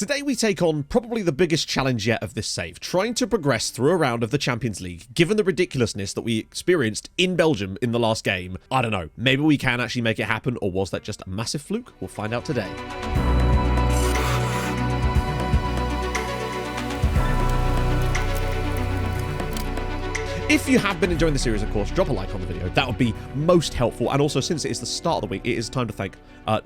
Today we take on probably the biggest challenge yet of this save, trying to progress through a round of the Champions League, given the ridiculousness that we experienced in Belgium in the last game. I don't know, maybe we can actually make it happen, or was that just a massive fluke? We'll find out today. If you have been enjoying the series, of course, drop a like on the video. That would be most helpful. And also, since it is the start of the week, it is time to thank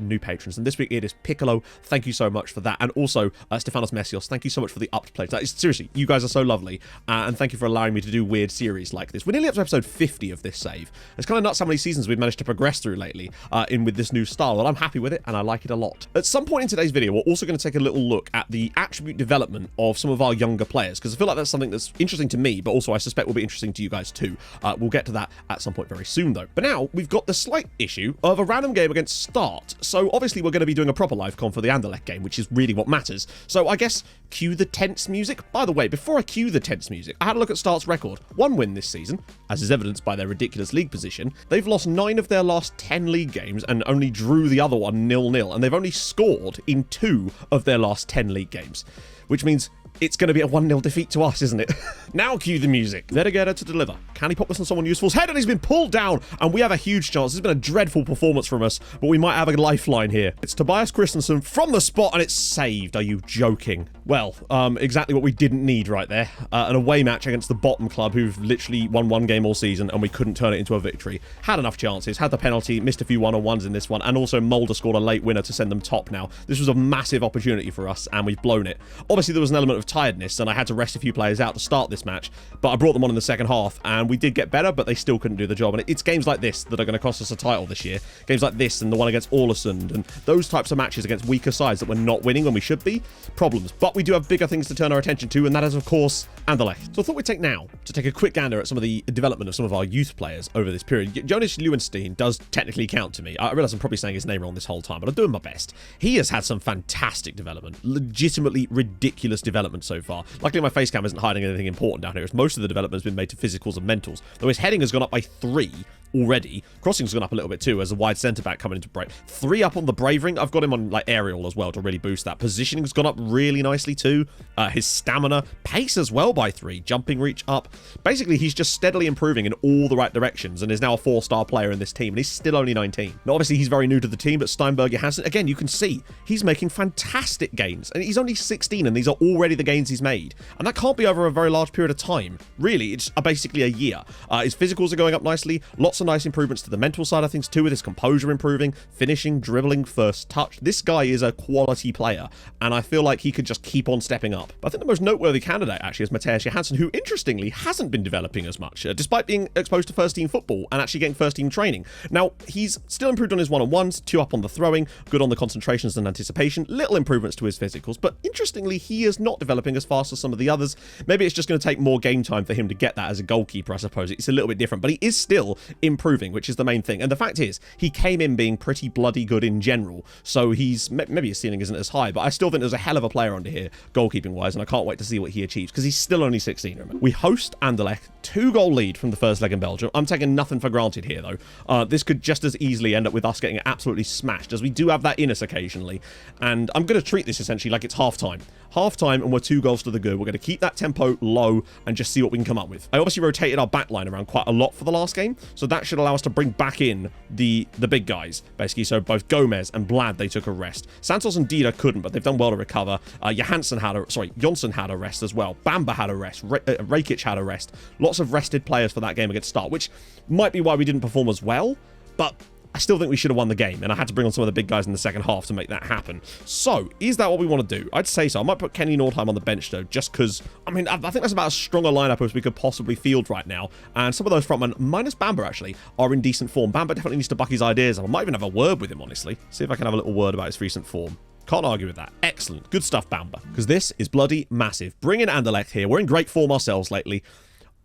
new patrons. And this week, it is Piccolo. Thank you so much for that. And also, Stefanos Messios, thank you so much for the upped pledge. That is, seriously, you guys are so lovely. And thank you for allowing me to do weird series like this. We're nearly up to episode 50 of this save. It's kind of nuts how many seasons we've managed to progress through lately with this new style. And I'm happy with it, and I like it a lot. At some point in today's video, we're also going to take a little look at the attribute development of some of our younger players, because I feel like that's something that's interesting to me, but also I suspect will be interesting to you guys too. We'll get to that at some point very soon though. But now we've got the slight issue of a random game against Start. So obviously we're going to be doing a proper live con for the Anderlecht game, which is really what matters. So I guess cue the tense music. By the way, before I cue the tense music, I had a look at Start's record. 1 win this season, as is evidenced by their ridiculous league position. They've lost 9 of their last 10 league games and only drew the other one 0-0. And they've only scored in 2 of their last 10 league games, which means it's going to be a 1-0 defeat to us, isn't it? Now cue the music. Verdigera to deliver. Can he pop this on someone useful's head? And he's been pulled down, and we have a huge chance. This has been a dreadful performance from us, but we might have a lifeline here. It's Tobias Christensen from the spot, and it's saved. Are you joking? Well, exactly what we didn't need right there. An away match against the bottom club, who've literally won 1 game all season, and we couldn't turn it into a victory. Had enough chances, had the penalty, missed a few one-on-ones in this one, and also Mulder scored a late winner to send them top now. This was a massive opportunity for us, and we've blown it. Obviously, there was an element of tiredness, and I had to rest a few players out to start this match, but I brought them on in the second half, and we did get better, but they still couldn't do the job. And it's games like this that are going to cost us a title this year. Games like this and the one against Ålesund, and those types of matches against weaker sides that we're not winning when we should be. Problems. But we do have bigger things to turn our attention to, and that is, of course, Anderlecht. So I thought we'd take now to take a quick gander at some of the development of some of our youth players over this period. Jonas Lewenstein does technically count to me. I realise I'm probably saying his name wrong this whole time, but I'm doing my best. He has had some fantastic development. Legitimately ridiculous development so far. Luckily, my face cam isn't hiding anything important down here, as most of the development has been made to physicals and mentals, though his heading has gone up by 3 already. Crossing's gone up a little bit too, as a wide centre-back coming into break. 3 up on the bravering. I've got him on like aerial as well to really boost that. Positioning's gone up really nicely too. His stamina, pace as well by 3. Jumping reach up. Basically, he's just steadily improving in all the right directions, and is now a 4-star player in this team, and he's still only 19. Now, obviously, he's very new to the team, but Steinberg Johansson, again, you can see he's making fantastic gains, and he's only 16, and these are already the gains he's made. And that can't be over a very large period of time. Really, it's basically a year. His physicals are going up nicely. Lots of nice improvements to the mental side of things too, with his composure improving, finishing, dribbling, first touch. This guy is a quality player, and I feel like he could just keep on stepping up. But I think the most noteworthy candidate actually is Matthias Johansson, who interestingly hasn't been developing as much, despite being exposed to first team football and actually getting first team training. Now, he's still improved on his one-on-ones, 2 up on the throwing, good on the concentrations and anticipation, little improvements to his physicals, but interestingly, he is not developing as fast as some of the others. Maybe it's just going to take more game time for him to get that as a goalkeeper, I suppose. It's a little bit different, but he is still improving, which is the main thing. And the fact is, he came in being pretty bloody good in general, so he's maybe his ceiling isn't as high, but I still think there's a hell of a player under here, goalkeeping wise, and I can't wait to see what he achieves, because he's still only 16. Remember. We host Anderlecht, 2-goal lead from the first leg in Belgium. I'm taking nothing for granted here, though. This could just as easily end up with us getting absolutely smashed, as we do have that in us occasionally, and I'm going to treat this essentially like it's half-time. Half-time, and we're 2 goals to the good. We're going to keep that tempo low and just see what we can come up with. I obviously rotated our back line around quite a lot for the last game, so that should allow us to bring back in the big guys, basically. So both Gomez and Blad, they took a rest. Santos and Dida couldn't, but they've done well to recover. Jonsson had a rest as well. Bamba had a rest. Rakic had a rest. Lots of rested players for that game against Start, which might be why we didn't perform as well, but I still think we should have won the game, and I had to bring on some of the big guys in the second half to make that happen. So, is that what we want to do? I'd say so. I might put Kenny Nordheim on the bench, though, just because, I mean, I think that's about as strong a lineup as we could possibly field right now, and some of those frontmen, minus Bamba, actually, are in decent form. Bamba definitely needs to buck his ideas, and I might even have a word with him, honestly. See if I can have a little word about his recent form. Can't argue with that. Excellent. Good stuff, Bamba. Because this is bloody massive. Bring in Anderlecht here. We're in great form ourselves lately.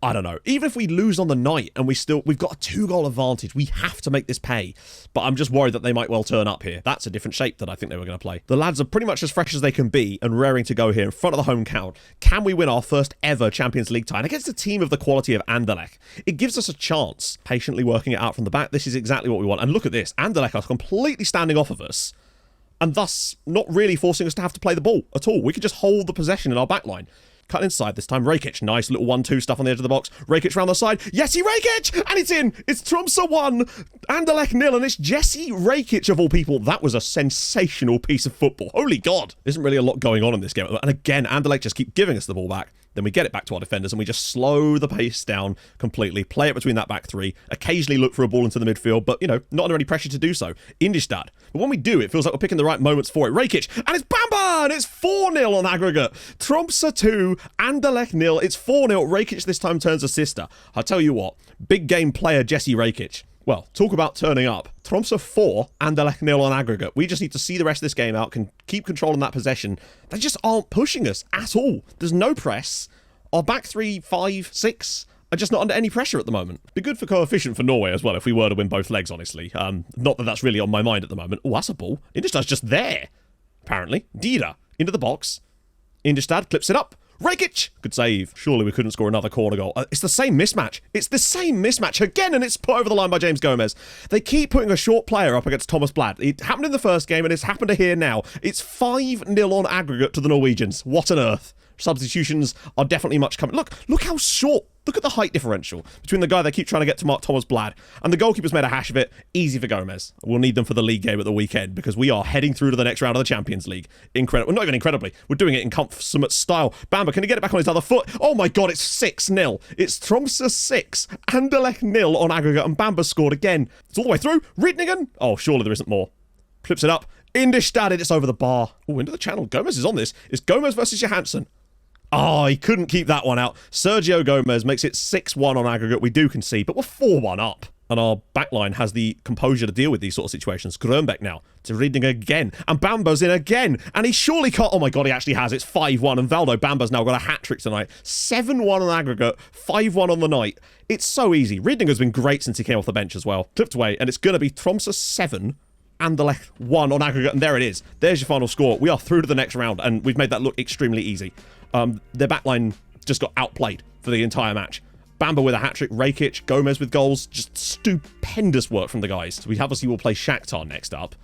I don't know. Even if we lose on the night and we've got a 2-goal advantage, we have to make this pay. But I'm just worried that they might well turn up here. That's a different shape than I think they were going to play. The lads are pretty much as fresh as they can be and raring to go here in front of the home crowd. Can we win our first ever Champions League tie against a team of the quality of Anderlecht? It gives us a chance. Patiently working it out from the back. This is exactly what we want. And look at this. Anderlecht are completely standing off of us. and thus not really forcing us to have to play the ball at all. We could just hold the possession in our back line. Cut inside this time. Rakic. Nice little 1-2 stuff on the edge of the box. Rakic round the side. Jesse Rakic! And it's in! It's Tromsø 1, Anderlecht 0, and it's Jesse Rakic of all people. That was a sensational piece of football. Holy God. There isn't really a lot going on in this game. And again, Anderlecht just keep giving us the ball back. Then we get it back to our defenders and we just slow the pace down completely, play it between that back three, occasionally look for a ball into the midfield, but, you know, not under any pressure to do so. Indistad. But when we do, it feels like we're picking the right moments for it. Rakic, and it's Bamba, and it's 4-0 on aggregate. Tromsø 2, Anderlecht 0. It's 4-0. Rakic this time turns a sister. I'll tell you what, big game player Jesse Rakic. Well, talk about turning up. Tromsø 4, Anderlecht 0 on aggregate. We just need to see the rest of this game out, can keep controlling that possession. They just aren't pushing us at all. There's no press. Our back 3, 5, 6 are just not under any pressure at the moment. Be good for coefficient for Norway as well if we were to win both legs, honestly. Not that that's really on my mind at the moment. Oh, that's a ball. Indistad's just there, apparently. Dida into the box. Indistad clips it up. Rakic! Good save. Surely we couldn't score another corner goal. It's the same mismatch. It's the same mismatch again, and it's put over the line by James Gomez. They keep putting a short player up against Thomas Blad. It happened in the first game, and it's happened here now. It's 5-0 on aggregate to the Norwegians. What on earth? Substitutions are definitely much coming. Look how short. Look at the height differential between the guy they keep trying to get to mark Thomas Blad and the goalkeeper's made a hash of it. Easy for Gomez. We'll need them for the league game at the weekend because we are heading through to the next round of the Champions League. Incredible. Well, not even incredibly. We're doing it in consummate style. Bamba, can he get it back on his other foot? Oh my God, it's 6-0. It's Tromsø 6, Anderlecht 0 on aggregate, and Bamba scored again. It's all the way through. Riedningen. Oh, surely there isn't more. Flips it up. Indistad, it's over the bar. Oh, into the channel. Gomez is on this. It's Gomez versus Johansson. Oh, he couldn't keep that one out. Sergio Gomez makes it 6-1 on aggregate. We do concede, but we're 4-1 up. And our backline has the composure to deal with these sort of situations. Grönbeck now to Rieding again. And Bamba's in again. And he surely can't. Oh my God, he actually has. It's 5-1. And Valdo Bamba's now got a hat-trick tonight. 7-1 on aggregate. 5-1 on the night. It's so easy. Rieding has been great since he came off the bench as well. Clipped away. And it's going to be Tromsø 7. Anderlecht 1 on aggregate. And there it is. There's your final score. We are through to the next round. And we've made that look extremely easy. Their backline just got outplayed for the entire match. Bamba with a hat-trick, Rakic, Gomez with goals. Just stupendous work from the guys. So we obviously will play Shakhtar next up.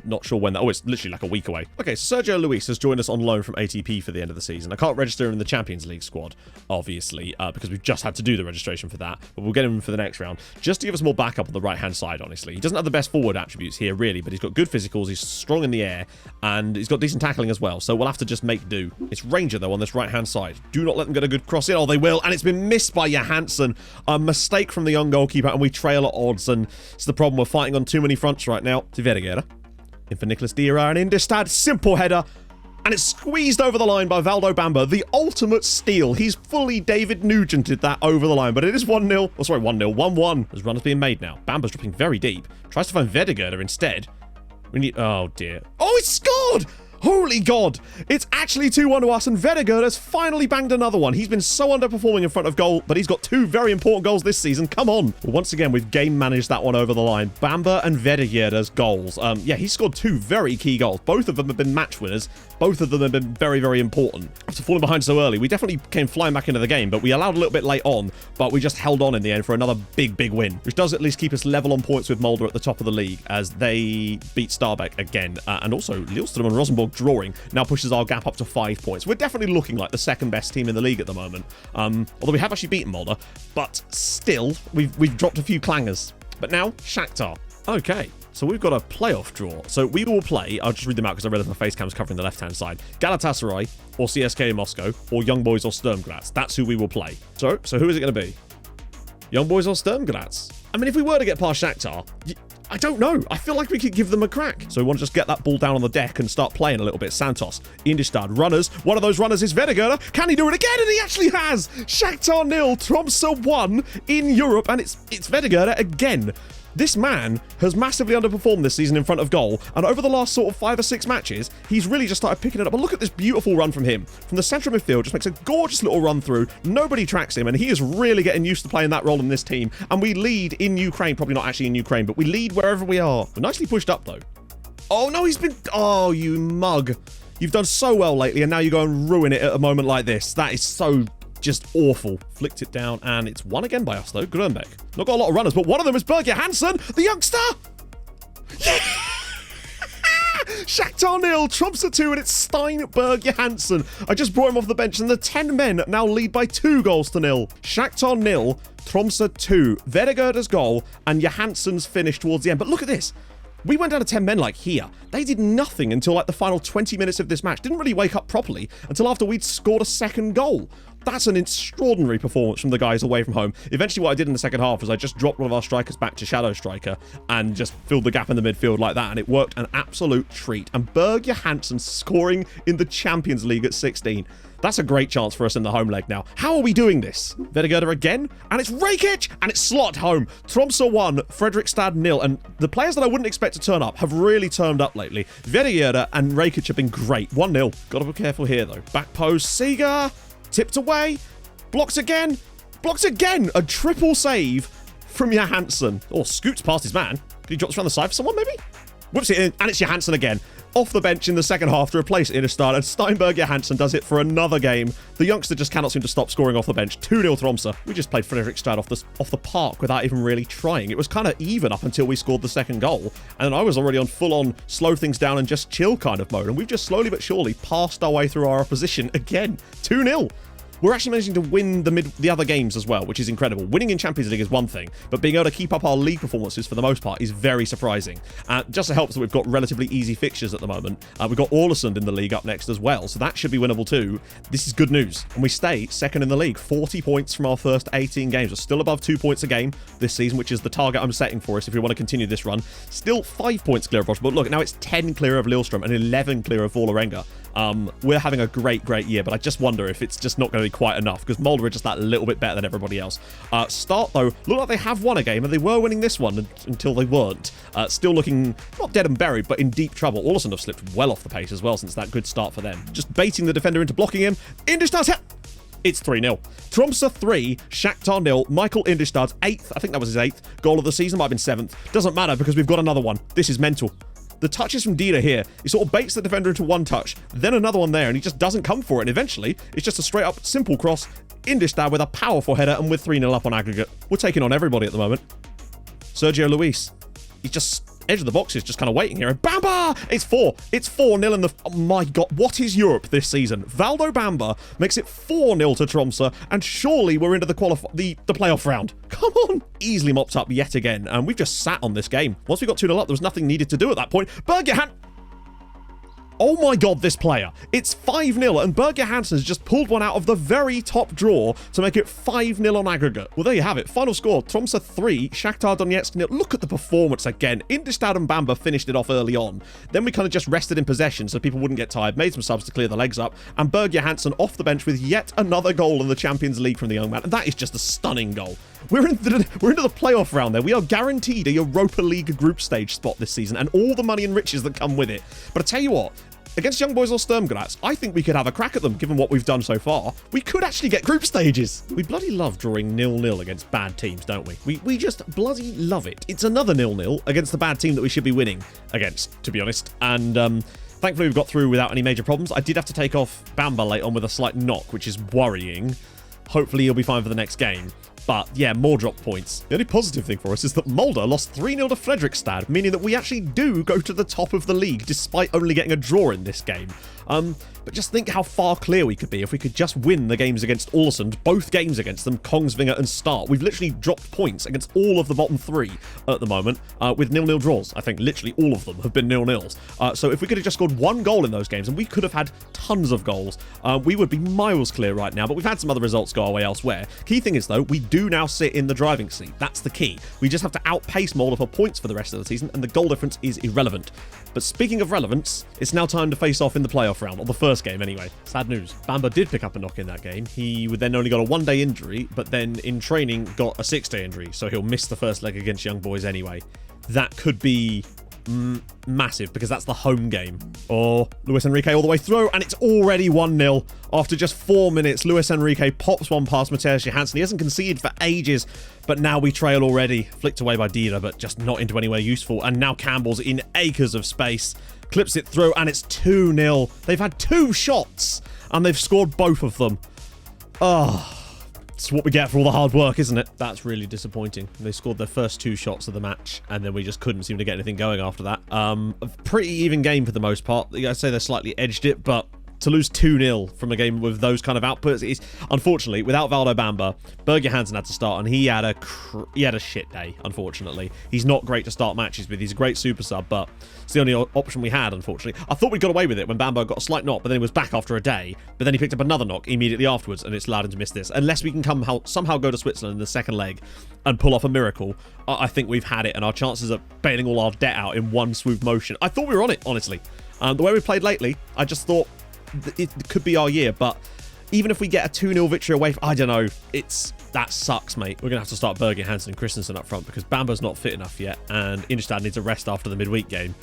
Not sure when that... Oh, it's literally like a week away. Okay, Sergio Luis has joined us on loan from ATP for the end of the season. I can't register him in the Champions League squad, obviously, because we've just had to do the registration for that. But we'll get him for the next round, just to give us more backup on the right-hand side, honestly. He doesn't have the best forward attributes here, really, but he's got good physicals, he's strong in the air, and he's got decent tackling as well. So we'll have to just make do. It's Ranger, though, on this right-hand side. Do not let them get a good cross in. Oh, they will, and it's been missed by Johansson. A mistake from the young goalkeeper, and we trail at odds, and it's the problem. We're fighting on too many fronts right now. To Vergeer. In for Nicholas Dira and Indistad, simple header, and it's squeezed over the line by Valdo Bamba, the ultimate steal. He's fully David Nugented that over the line, but it is 1-0. Oh, sorry, 1-0, 1-1. There's runners being made now. Bamba's dropping very deep. Tries to find Vergeer instead. We need... Oh, dear. Oh, he scored! Holy God! It's actually 2-1 to us, and Vergeer has finally banged another one. He's been so underperforming in front of goal, but he's got 2 very important goals this season. Come on! Well, once again, we've game managed that one over the line. Bamba and Vergeer's goals. Yeah, he scored 2 very key goals. Both of them have been match winners. Both of them have been very, very important. After falling behind so early, we definitely came flying back into the game, but we allowed a little bit late on, but we just held on in the end for another big, big win, which does at least keep us level on points with Mulder at the top of the league as they beat Stabæk again. And also, Lillestrøm and Rosenborg drawing now pushes our gap up to 5 points. We're definitely looking like the second best team in the league at the moment. Although we have actually beaten Mulder, but still, we've dropped a few clangers. But now, Shakhtar. Okay. So we've got a playoff draw. So we will play, I'll just read them out because I realized my face cam's covering the left-hand side. Galatasaray, or CSKA Moscow, or Young Boys or Sturm Graz. That's who we will play. So who is it going to be? Young Boys or Sturm Graz? I mean, if we were to get past Shakhtar, I don't know. I feel like we could give them a crack. So we want to just get that ball down on the deck and start playing a little bit. Santos, Indistad, runners. One of those runners is Vergeer. Can he do it again? And he actually has. Shakhtar 0, Tromsø 1 in Europe. And it's Vergeer again. This man has massively underperformed this season in front of goal, and over the last sort of 5 or 6 matches, he's really just started picking it up. But look at this beautiful run from him. From the centre of midfield, just makes a gorgeous little run through. Nobody tracks him, and he is really getting used to playing that role in this team. And we lead in Ukraine, probably not actually in Ukraine, but we lead wherever we are. We're nicely pushed up, though. Oh, no, he's been... Oh, you mug. You've done so well lately, and now you go and ruin it at a moment like this. That is so... just awful. Flicked it down, and it's won again by us, though. Grönbeck. Not got a lot of runners, but one of them is Berger Hansen, the youngster. Yeah! Shakhtar 0, Tromsø 2, and it's Steinberg Johansson. I just brought him off the bench, and the 10 men now lead by 2 goals to 0. Shakhtar 0, Tromsø 2. Vedegerde's goal, and Johansson's finish towards the end. But look at this. We went down to 10 men like here. They did nothing until like the final 20 minutes of this match. Didn't really wake up properly until after we'd scored a second goal. That's an extraordinary performance from the guys away from home. Eventually what I did in the second half was I just dropped one of our strikers back to shadow striker and just filled the gap in the midfield like that, and it worked an absolute treat. And Berg Johansson scoring in the Champions League at 16. That's a great chance for us in the home leg now. How are we doing this? Vedegerde again, and it's Rakic, and it's slot home. Tromsø 1, Fredrikstad 0, and the players that I wouldn't expect to turn up have really turned up lately. Vedegerde and Rakic have been great. 1-0. Gotta be careful here, though. Back post, Seeger, tipped away, blocks again, a triple save from Johansson. Or scoots past his man. Could he drop this around the side for someone, maybe? Whips it in, and it's Johansson again. Off the bench in the second half to replace Idestad, and Steinberg Johansson does it for another game. The youngster just cannot seem to stop scoring off the bench. 2-0 Tromsø. We just played Fredrikstad off the park without even really trying. It was kind of even up until we scored the second goal, and then I was already on full-on slow things down and just chill kind of mode, and we've just slowly but surely passed our way through our opposition again. 2-0. We're actually managing to win the other games as well, which is incredible. Winning in Champions League is one thing, but being able to keep up our league performances for the most part is very surprising. Just to help that we've got relatively easy fixtures at the moment. We've got Ålesund in the league up next as well, so that should be winnable too. This is good news, and we stay second in the league. 40 points from our first 18 games. We're still above 2 points a game this season, which is the target I'm setting for us if we want to continue this run. Still 5 points clear of Roche, but look, now it's 10 clear of Lillestrøm and 11 clear of Vålerenga. We're having a great year, but I just wonder if it's just not going to be quite enough, because Molde are just that little bit better than everybody else. Start, though, look like they have won a game, and they were winning this one until they weren't. Still looking, not dead and buried, but in deep trouble. Ålesund have slipped well off the pace as well since that good start for them. Just baiting the defender into blocking him. Indestad's hit. It's 3-0. Tromsø 3, Shakhtar 0. Michael Indestad's 8th, I think that was his 8th, goal of the season. Might have been 7th. Doesn't matter, because we've got another one. This is mental. The touches from Dida here, he sort of baits the defender into one touch, then another one there, and he just doesn't come for it. And eventually, it's just a straight-up, simple cross. Indestad with a powerful header, and we're 3-0 up on aggregate. We're taking on everybody at the moment. Sergio Luis. He's just edge of the box is just kind of waiting here. And Bamba! It's 4. It's 4-0 in the... Oh my God, what is Europe this season? Valdo Bamba makes it 4-0 to Tromsø, and surely we're into the playoff round. Come on! Easily mopped up yet again, and we've just sat on this game. Once we got 2-0 up, there was nothing needed to do at that point. Berg Johansson... Oh my God, this player. It's 5-0, and Berg Johansson has just pulled one out of the very top drawer to make it 5-0 on aggregate. Well, there you have it. Final score, Tromsø 3, Shakhtar Donetsk 0. Look at the performance again. Indestad and Bamba finished it off early on. Then we kind of just rested in possession so people wouldn't get tired, made some subs to clear the legs up, and Berg Johansson off the bench with yet another goal in the Champions League from the young man. And that is just a stunning goal. We're into the playoff round there. We are guaranteed a Europa League group stage spot this season, and all the money and riches that come with it. But I tell you what, against Young Boys or Sturmgratz, I think we could have a crack at them, given what we've done so far. We could actually get group stages. We bloody love drawing 0-0 against bad teams, don't we? We just bloody love it. It's another 0-0 against the bad team that we should be winning against, to be honest. And thankfully, we've got through without any major problems. I did have to take off Bamba late on with a slight knock, which is worrying. Hopefully, he'll be fine for the next game. But yeah, more drop points. The only positive thing for us is that Molde lost 3-0 to Fredrikstad, meaning that we actually do go to the top of the league, despite only getting a draw in this game. But just think how far clear we could be if we could just win the games against Ålesund, both games against them, Kongsvinger and Start. We've literally dropped points against all of the bottom 3 at the moment, with 0-0 draws. I think literally all of them have been 0-0s. So if we could have just scored 1 goal in those games, and we could have had tons of goals, we would be miles clear right now. But we've had some other results go our way elsewhere. Key thing is, though, we do now sit in the driving seat. That's the key. We just have to outpace Molde for points for the rest of the season, and the goal difference is irrelevant. But speaking of relevance, it's now time to face off in the playoff round, or the first game anyway. Sad news. Bamba did pick up a knock in that game. He would then only got a 1-day injury, but then in training got a 6-day injury, so he'll miss the first leg against Young Boys anyway. That could be massive, because that's the home game. Oh, Luis Enrique all the way through, and it's already 1-0. After just 4 minutes, Luis Enrique pops one past Mateusz Johansson. He hasn't conceded for ages, but now we trail already. Flicked away by Dida, but just not into anywhere useful. And now Campbell's in acres of space. Clips it through, and it's 2-0. They've had 2 shots, and they've scored both of them. Oh, It's what we get for all the hard work, isn't it? That's really disappointing. They scored their first 2 shots of the match, and then we just couldn't seem to get anything going after that. A pretty even game for the most part. I'd say they slightly edged it, but to lose 2-0 from a game with those kind of outputs is, unfortunately, without Valdo Bamba, Berge Hansen had to start, and he had a shit day, unfortunately. He's not great to start matches with. He's a great super sub, but it's the only option we had, unfortunately. I thought we got away with it when Bamba got a slight knock, but then he was back after a day, but then he picked up another knock immediately afterwards, and it's allowed him to miss this. Unless we can somehow go to Switzerland in the second leg and pull off a miracle, I think we've had it, and our chances of bailing all our debt out in one smooth motion. I thought we were on it, honestly. The way we played lately, I just thought it could be our year, but even if we get a 2-0 victory away from, I don't know, that sucks, mate. We're gonna have to start Berge Hansen and Christensen up front because Bamba's not fit enough yet, and Inderstad needs a rest after the midweek game.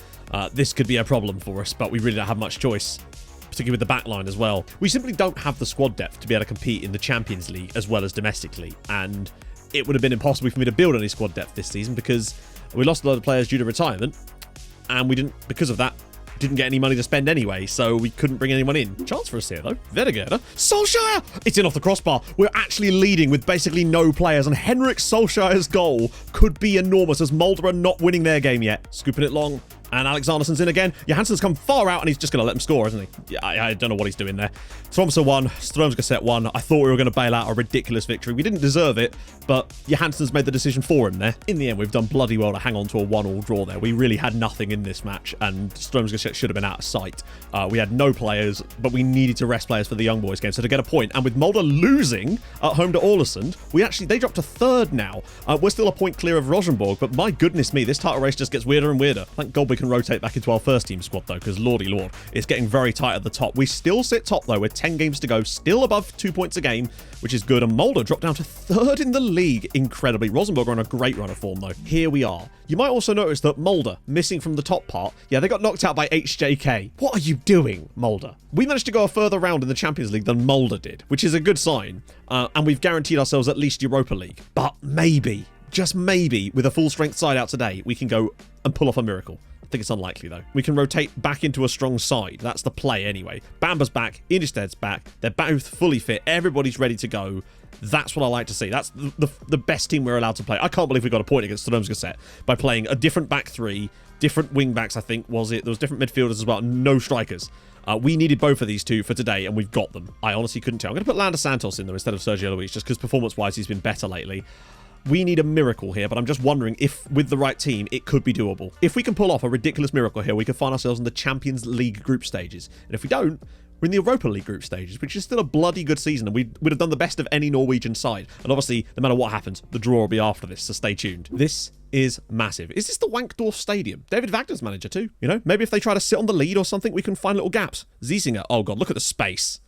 This could be a problem for us, but we really don't have much choice, particularly with the back line as well. We simply don't have the squad depth to be able to compete in the Champions League as well as domestically, and it would have been impossible for me to build any squad depth this season because we lost a lot of players due to retirement, and we because of that, didn't get any money to spend anyway, so we couldn't bring anyone in. Chance for us here, though. Vedegger. Solskjaer! It's in off the crossbar. We're actually leading with basically no players, and Henrik Solskjaer's goal could be enormous as Mulder are not winning their game yet. Scooping it long. And Alexandersson's in again. Johansson's come far out, and he's just going to let him score, isn't he? Yeah, I don't know what he's doing there. Tromsø 1, Strømsgodset 1. I thought we were going to bail out a ridiculous victory. We didn't deserve it, but Johansson's made the decision for him there. In the end, we've done bloody well to hang on to a 1-1 draw there. We really had nothing in this match, and Strømsgodset should have been out of sight. We had no players, but we needed to rest players for the young boys game, so to get a point. And with Mulder losing at home to Ålesund, they dropped to 3rd now. We're still a point clear of Rosenborg, but my goodness me, this title race just gets weirder and weirder. Thank God we can rotate back into our first team squad though, because lordy lord, it's getting very tight at the top. We still sit top though with 10 games to go, still above 2 points a game, which is good, and Mulder dropped down to 3rd in the league, incredibly. Rosenborg are on a great run of form though. Here we are. You might also notice that Mulder, missing from the top part, yeah, they got knocked out by HJK. What are you doing, Mulder? We managed to go a further round in the Champions League than Mulder did, which is a good sign, and we've guaranteed ourselves at least Europa League. But maybe, just maybe, with a full strength side out today, we can go and pull off a miracle. I think it's unlikely though. We can rotate back into a strong side. That's the play anyway. Bamba's back, Indersted's back. They're both fully fit. Everybody's ready to go. That's what I like to see. That's the best team we're allowed to play. I can't believe we got a point against Strømsgodset by playing a different back three, different wing backs, I think, was it? There was different midfielders as well, no strikers. We needed both of these two for today, and we've got them. I honestly couldn't tell. I'm going to put Lander Santos in there instead of Sergio Luis, just because performance-wise he's been better lately. We need a miracle here, but I'm just wondering if, with the right team, it could be doable. If we can pull off a ridiculous miracle here, we could find ourselves in the Champions League group stages. And if we don't, we're in the Europa League group stages, which is still a bloody good season, and we'd have done the best of any Norwegian side. And obviously, no matter what happens, the draw will be after this, so stay tuned. This is massive. Is this the Wankdorf Stadium? David Wagner's manager too, you know? Maybe if they try to sit on the lead or something, we can find little gaps. Ziesinger, oh god, look at the space.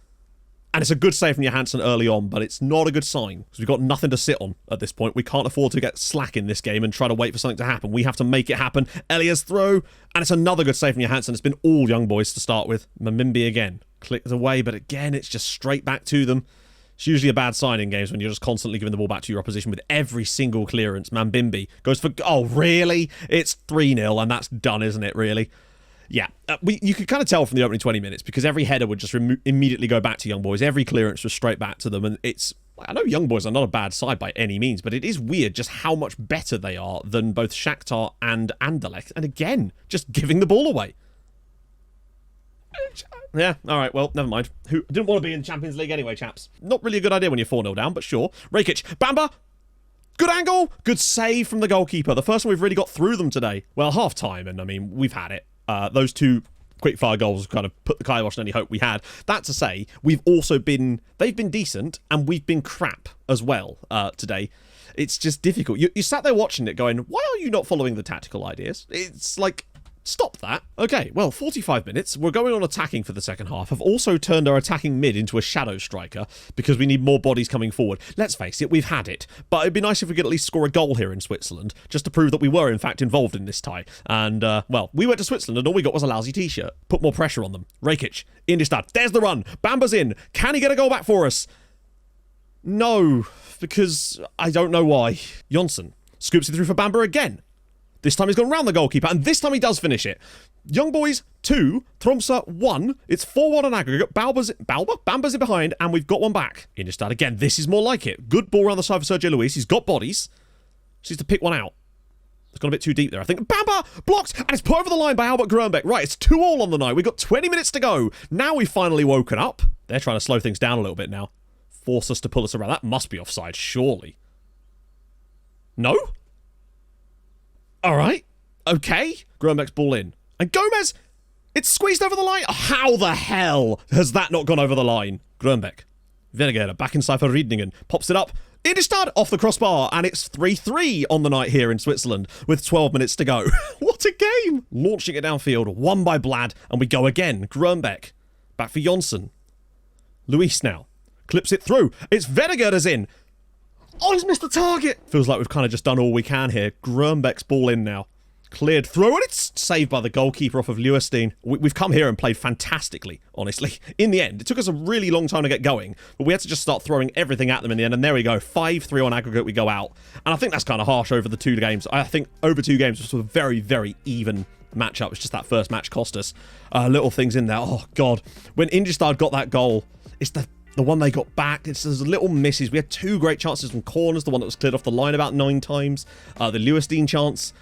And it's a good save from Johansson early on, but it's not a good sign because we've got nothing to sit on at this point. We can't afford to get slack in this game and try to wait for something to happen. We have to make it happen. Elias throw, and it's another good save from Johansson. It's been all young boys to start with. Mamimbi again. Clicked away, but again, it's just straight back to them. It's usually a bad sign in games when you're just constantly giving the ball back to your opposition with every single clearance. Mambimbi goes for... Oh, really? It's 3-0, and that's done, isn't it, really? Yeah, you could kind of tell from the opening 20 minutes because every header would just immediately go back to Young Boys. Every clearance was straight back to them, and it's... I know Young Boys are not a bad side by any means, but it is weird just how much better they are than both Shakhtar and Anderlecht. And again, just giving the ball away. Yeah, all right, well, never mind. Who didn't want to be in Champions League anyway, chaps. Not really a good idea when you're 4-0 down, but sure. Rakic, Bamba! Good angle! Good save from the goalkeeper. The first one we've really got through them today. Well, half-time, and I mean, we've had it. Those two quick-fire goals kind of put the kibosh on any hope we had. That to say, we've also been... They've been decent, and we've been crap as well today. It's just difficult. You sat there watching it going, why are you not following the tactical ideas? It's like... Stop that. Okay, well, 45 minutes. We're going on attacking for the second half. I've also turned our attacking mid into a shadow striker because we need more bodies coming forward. Let's face it, we've had it. But it'd be nice if we could at least score a goal here in Switzerland, just to prove that we were, in fact, involved in this tie. And, well, we went to Switzerland and all we got was a lousy t-shirt. Put more pressure on them. Rakic, Inderstad. There's the run. Bamba's in. Can he get a goal back for us? No, because I don't know why. Jonsson scoops it through for Bamba again. This time he's gone round the goalkeeper, and this time he does finish it. Young Boys 2, Tromsø 1. It's 4-1 on aggregate. Bamba's in behind, and we've got one back. Inistad again. This is more like it. Good ball around the side for Sergio Luis. He's got bodies. Just needs to pick one out. It's gone a bit too deep there, I think. Bamba blocked, and it's put over the line by Albert Grönbeck. Right, it's 2-2 on the night. We've got 20 minutes to go. Now we've finally woken up. They're trying to slow things down a little bit now. Force us to pull us around. That must be offside, surely. No? All right. Okay. Grönbeck's ball in. And Gomez, it's squeezed over the line. How the hell has that not gone over the line? Grönbeck. Vergeer back inside for Riedningen. Pops it up. Inistad off the crossbar. And it's 3-3 on the night here in Switzerland with 12 minutes to go. What a game. Launching it downfield. Won by Blad. And we go again. Grönbeck. Back for Jonsson. Luis now. Clips it through. It's Vergeer's in. Oh, he's missed the target. Feels like we've kind of just done all we can here. Grönbeck's ball in now. Cleared through, and it's saved by the goalkeeper off of Leeuwenstein. We've come here and played fantastically, honestly. In the end, it took us a really long time to get going, but we had to just start throwing everything at them in the end, and there we go. 5-3 on aggregate, we go out. And I think that's kind of harsh over the 2 games. I think over 2 games was a very, very even matchup. It's just that first match cost us. Little things in there. Oh, God. When Inistad got that goal, it's the one they got back. There's little misses. We had 2 great chances from corners. The one that was cleared off the line about 9 times. The Leeuwenstein chance.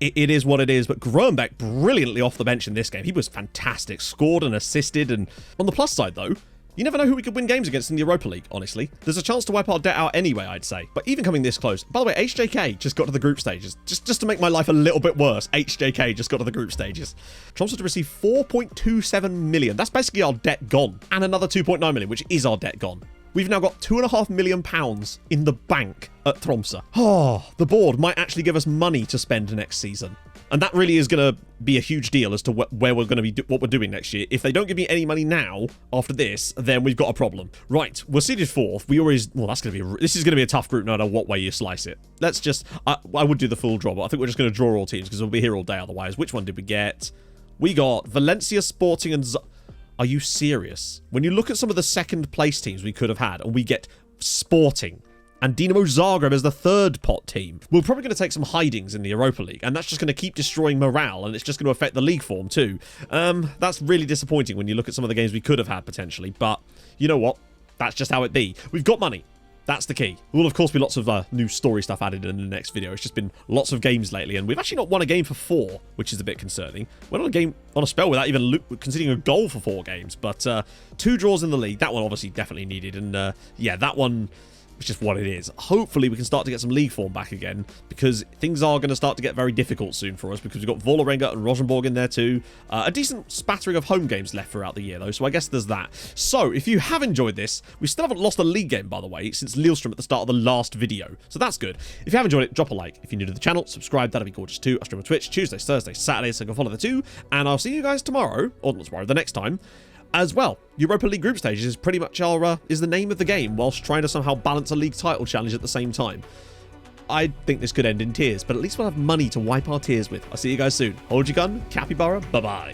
It is what it is, but Grönbeck brilliantly off the bench in this game. He was fantastic. Scored and assisted. And on the plus side, though, you never know who we could win games against in the Europa League, honestly. There's a chance to wipe our debt out anyway, I'd say. But even coming this close... By the way, HJK just got to the group stages. Just to make my life a little bit worse, HJK just got to the group stages. Tromsø to receive 4.27 million. That's basically our debt gone. And another 2.9 million, which is our debt gone. We've now got £2.5 million in the bank at Tromsø. Oh, the board might actually give us money to spend next season. And that really is going to be a huge deal as to where we're going to be, what we're doing next year. If they don't give me any money now, after this, then we've got a problem. Right, we're seeded 4th. We always, well, this is going to be a tough group no matter what way you slice it. Let's just, I would do the full draw, but I think we're just going to draw all teams because we'll be here all day otherwise. Which one did we get? We got Valencia, Sporting, and... Are you serious? When you look at some of the second place teams we could have had, and we get Sporting and Dinamo Zagreb as the 3rd pot team, we're probably going to take some hidings in the Europa League, and that's just going to keep destroying morale, and it's just going to affect the league form too. That's really disappointing when you look at some of the games we could have had potentially, but you know what? That's just how it be. We've got money. That's the key. There will, of course, be lots of new story stuff added in the next video. It's just been lots of games lately, and we've actually not won a game for 4, which is a bit concerning. We're on a spell without even conceding a goal for 4 games, but 2 draws in the league. That one obviously definitely needed, and yeah, that one... It's just what it is. Hopefully we can start to get some league form back again, because things are going to start to get very difficult soon for us, because we've got Vålerenga and Rosenborg in there too. A decent spattering of home games left throughout the year though, so I guess there's that. So if you have enjoyed this, we still haven't lost a league game, by the way, since Lillestrøm at the start of the last video, so that's good. If you have enjoyed it, drop a like. If you're new to the channel, subscribe, that'd be gorgeous too. I stream on Twitch Tuesdays, Thursdays, Saturdays, so go follow the 2, and I'll see you guys tomorrow, or not tomorrow, the next time. As well, Europa League group stages is pretty much our is the name of the game, whilst trying to somehow balance a league title challenge at the same time. I think this could end in tears, but at least we'll have money to wipe our tears with. I'll see you guys soon. Hold your gun, capybara, bye-bye.